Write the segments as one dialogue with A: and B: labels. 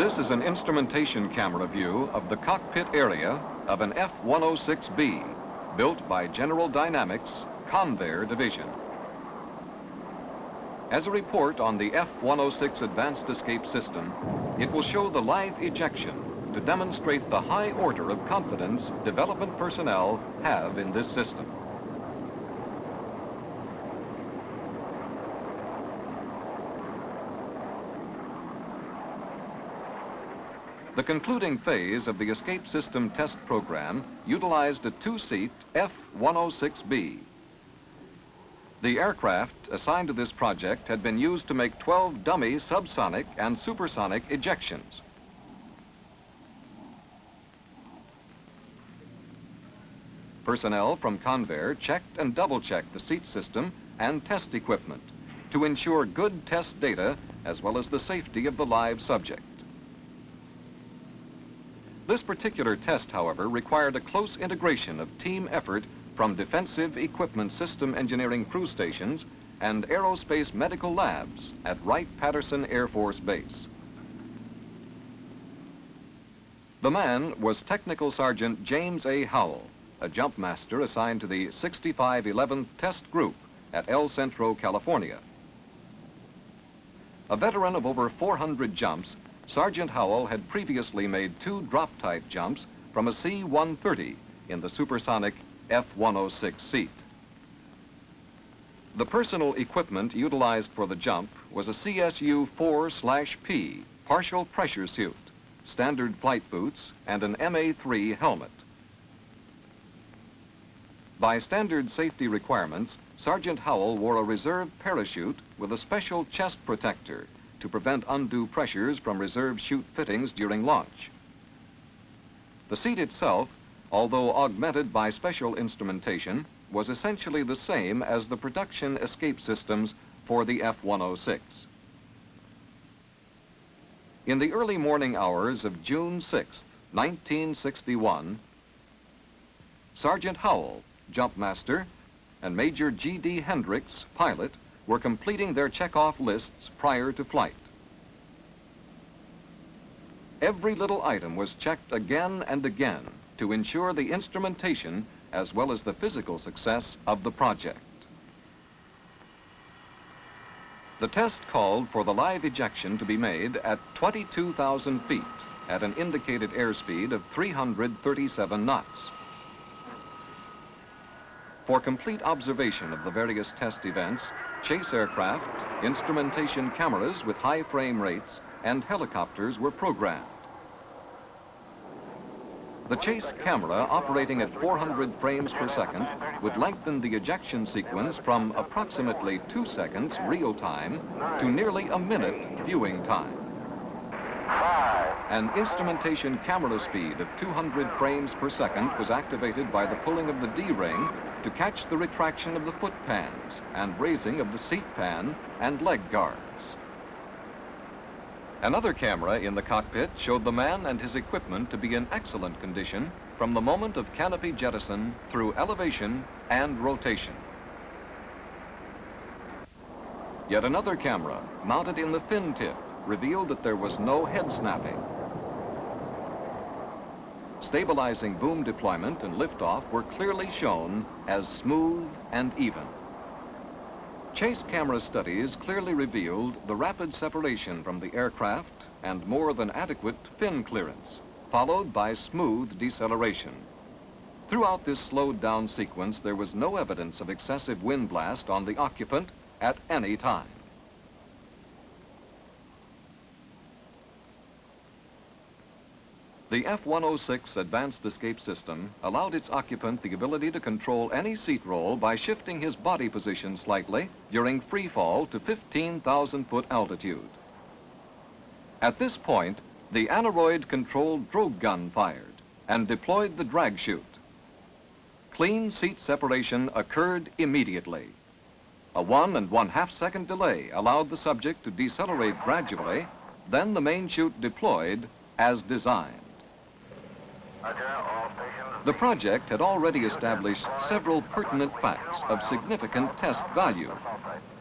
A: This is an instrumentation camera view of the cockpit area of an F-106B built by General Dynamics Convair Division. As a report on the F-106 Advanced Escape System, it will show the live ejection to demonstrate the high order of confidence development personnel have in this system. The concluding phase of the escape system test program utilized a two-seat F-106B. The aircraft assigned to this project had been used to make 12 dummy subsonic and supersonic ejections. Personnel from Convair checked and double-checked the seat system and test equipment to ensure good test data as well as the safety of the live subject. This particular test, however, required a close integration of team effort from defensive equipment system engineering crew stations and aerospace medical labs at Wright-Patterson Air Force Base. The man was Technical Sergeant James A. Howell, a jump master assigned to the 6511th Test Group at El Centro, California. A veteran of over 400 jumps, Sergeant Howell had previously made 2 drop-type jumps from a C-130 in the supersonic F-106 seat. The personal equipment utilized for the jump was a CSU-4/P partial pressure suit, standard flight boots, and an MA-3 helmet. By standard safety requirements, Sergeant Howell wore a reserve parachute with a special chest protector to prevent undue pressures from reserve chute fittings during launch. The seat itself, although augmented by special instrumentation, was essentially the same as the production escape systems for the F-106. In the early morning hours of June 6, 1961, Sergeant Howell, jump master, and Major G.D. Hendricks, pilot, were completing their check-off lists prior to flight. Every little item was checked again and again to ensure the instrumentation as well as the physical success of the project. The test called for the live ejection to be made at 22,000 feet at an indicated airspeed of 337 knots. For complete observation of the various test events, chase aircraft, instrumentation cameras with high frame rates, and helicopters were programmed. The chase camera, operating at 400 frames per second, would lengthen the ejection sequence from approximately 2 seconds real time to nearly a minute viewing time. An instrumentation camera speed of 200 frames per second was activated by the pulling of the D-ring to catch the retraction of the foot pans and raising of the seat pan and leg guards. Another camera in the cockpit showed the man and his equipment to be in excellent condition from the moment of canopy jettison through elevation and rotation. Yet another camera, mounted in the fin tip, revealed that there was no head snapping. Stabilizing boom deployment and liftoff were clearly shown as smooth and even. Chase camera studies clearly revealed the rapid separation from the aircraft and more than adequate fin clearance, followed by smooth deceleration. Throughout this slowed down sequence, there was no evidence of excessive wind blast on the occupant at any time. The F-106 Advanced Escape System allowed its occupant the ability to control any seat roll by shifting his body position slightly during free fall to 15,000-foot altitude. At this point, the aneroid-controlled drogue gun fired and deployed the drag chute. Clean seat separation occurred immediately. A 1 1/2 second delay allowed the subject to decelerate gradually, then the main chute deployed as designed. The project had already established several pertinent facts of significant test value.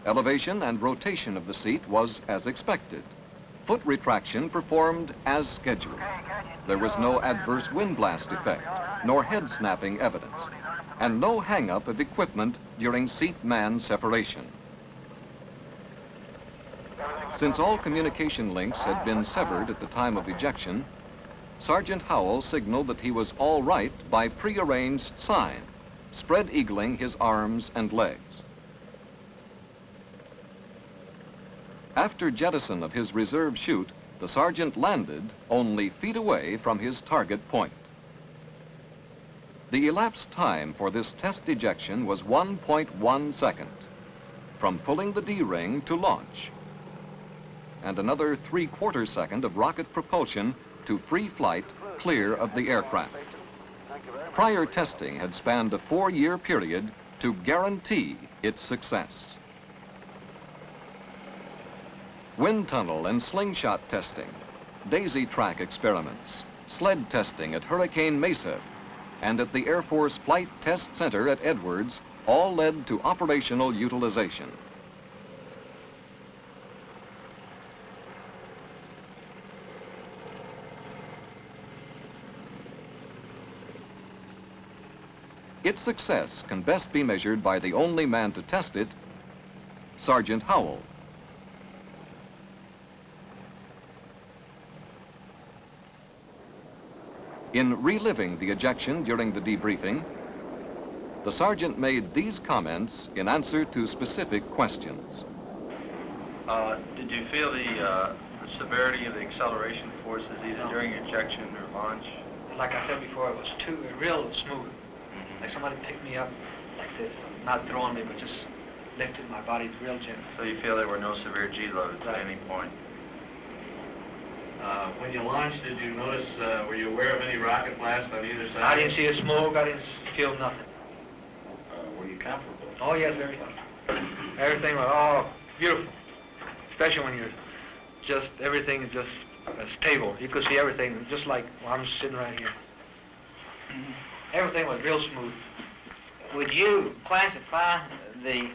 A: Elevation and rotation of the seat was as expected. Foot retraction performed as scheduled. There was no adverse wind blast effect, nor head snapping evidence, and no hang-up of equipment during seat-man separation. Since all communication links had been severed at the time of ejection, Sergeant Howell signaled that he was all right by prearranged sign, spread eagling his arms and legs. After jettison of his reserve chute, the sergeant landed only feet away from his target point. The elapsed time for this test ejection was 1.1 second, from pulling the D-ring to launch, and another 3/4 second of rocket propulsion to free flight clear of the aircraft. Prior testing had spanned a 4-year period to guarantee its success. Wind tunnel and slingshot testing, daisy track experiments, sled testing at Hurricane Mesa, and at the Air Force Flight Test Center at Edwards all led to operational utilization. Its success can best be measured by the only man to test it, Sergeant Howell. In reliving the ejection during the debriefing, the sergeant made these comments in answer to specific questions.
B: Did you feel the severity of the acceleration forces either during ejection or launch?
C: Like I said before, it was real smooth. Like somebody picked me up like this, not throwing me, but just lifted my body real gentle.
B: So you feel there were no severe G loads
C: Right.
B: at any point?
D: When you launched, did you notice, were you aware of any rocket blast on either side?
C: I didn't see a smoke, I didn't feel nothing.
D: Were you comfortable?
C: Oh yes, very good. Everything was all beautiful. Especially when you're just, everything is just stable. You could see everything, just like I'm sitting right here. Everything was real smooth.
E: Would you classify the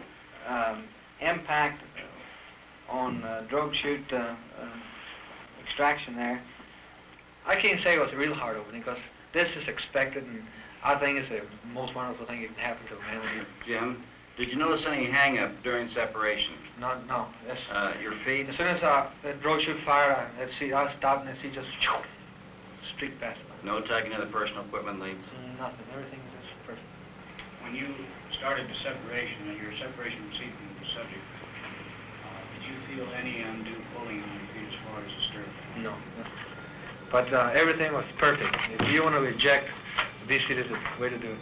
E: impact on drogue chute extraction there?
C: I can't say it was a real hard opening because this is expected, and I think it's the most wonderful thing that can happen to a man.
D: Jim, did you notice any hang-up during separation?
C: No. Yes.
D: Your feet?
C: As soon as the drogue chute fired, I stopped and the sea just streaked past me.
D: No tugging of the personal equipment leads?
C: Nothing. Everything is just perfect.
F: When you started the separation, and your separation from seat from the subject, did you feel any undue pulling on your feet as far as the stirrup?
C: No. But everything was perfect. If you want to eject, V-seat is the way to do it.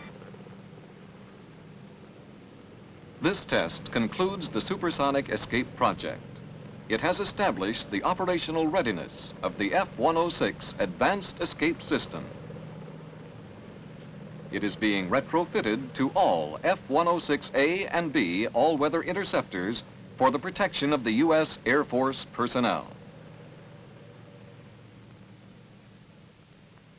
A: This test concludes the supersonic escape project. It has established the operational readiness of the F-106 Advanced Escape System. It is being retrofitted to all F-106A and B all-weather interceptors for the protection of the U.S. Air Force personnel.